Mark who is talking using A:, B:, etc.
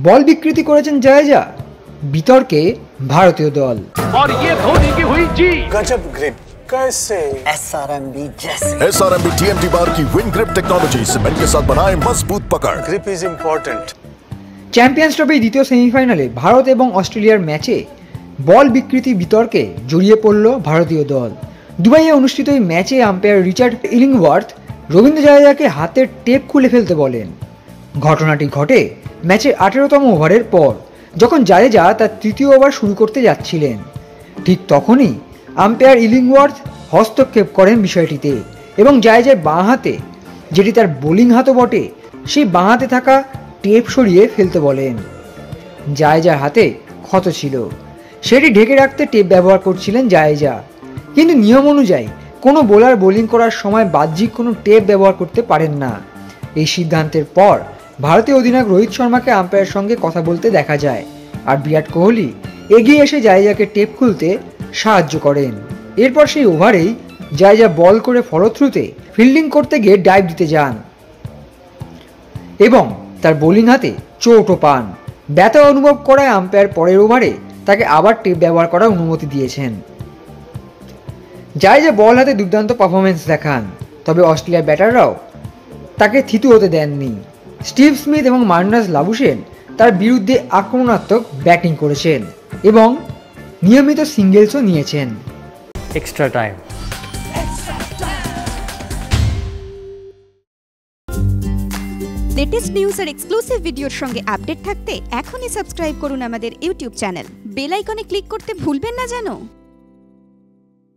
A: বল বিকৃতি করেছেন জাদেজা, বিতর্কে ভারতীয় দল।
B: और ये धोनी की हुई जी
C: गजब ग्रिप कैसे SRMB जैसे
D: SRMB TMT बार की विन ग्रिप टेक्नोलॉजी सीमेंट के साथ बनाए मजबूत पकड़।
C: Grip is important.
A: চ্যাম্পিয়ন্স ট্রফির দ্বিতীয় সেমিফাইনালে ভারত এবং অস্ট্রেলিয়ার ম্যাচে বল বিকৃতি বিতর্কে জড়িয়ে পড়ল ভারতীয় দল। দুবাইয়ে অনুষ্ঠিত এই ম্যাচে আম্পায়ার রিচার্ড ইলিংওয়ার্থ রবীন্দ্র জাদেজাকে হাতের টেপ খুলে ফেলতে বলেন। ঘটনাটি ঘটে ম্যাচের 18তম ওভারের পর, যখন জাদেজা তার তৃতীয় ওভার শুরু করতে যাচ্ছিলেন। ঠিক তখনই আম্পায়ার ইলিংওয়ার্থ হস্তক্ষেপ করেন বিষয়টিতে এবং জাদেজার বাঁ হাতে, যেটি তার বোলিং হাতও বটে, সেই বাঁ হাতে থাকা টেপ সরিয়ে ফেলতে বলেন। জাদেজার হাতে ক্ষত ছিল, সেটি ঢেকে রাখতে টেপ ব্যবহার করছিলেন জাদেজা। কিন্তু নিয়ম অনুযায়ী কোনো বোলার বোলিং করার সময় বাহ্যিক কোনো টেপ ব্যবহার করতে পারেন না। এই সিদ্ধান্তের পর ভারতীয় অধিনায়ক রোহিত শর্মাকে আম্পায়ারের সঙ্গে কথা বলতে দেখা যায়, আর বিরাট কোহলি এগিয়ে এসে জাদেজাকে টেপ খুলতে সাহায্য করেন। এরপর সেই ওভারেই জাদেজা বল করে ফলো থ্রুতে ফিল্ডিং করতে গিয়ে ডাইভ দিতে যান এবং তার বোলিং হাতে চোটও পান। ব্যথা অনুভব করায় আম্পায়ার পরের ওভারে তাকে আবার টেপ ব্যবহার করার অনুমতি দিয়েছেন। জাদেজা বল হাতে দুর্দান্ত পারফরমেন্স দেখান, তবে অস্ট্রেলিয়ার ব্যাটাররাও তাকে থিতু হতে দেননি। স্টিভ স্মিথ এবং মার্নাস লাবুশেন তার বিরুদ্ধে আক্রমণাত্মক ব্যাটিং করেছেন এবং নিয়মিত সিঙ্গেলসও নিয়েছেন।
B: Extra time.
E: লেটেস্ট নিউজ আর এক্সক্লুসিভ ভিডিওর সঙ্গে আপডেট থাকতে এখনই সাবস্ক্রাইব করুন আমাদের ইউটিউব চ্যানেল। বেল আইকনে ক্লিক করতে ভুলবেন না যেন।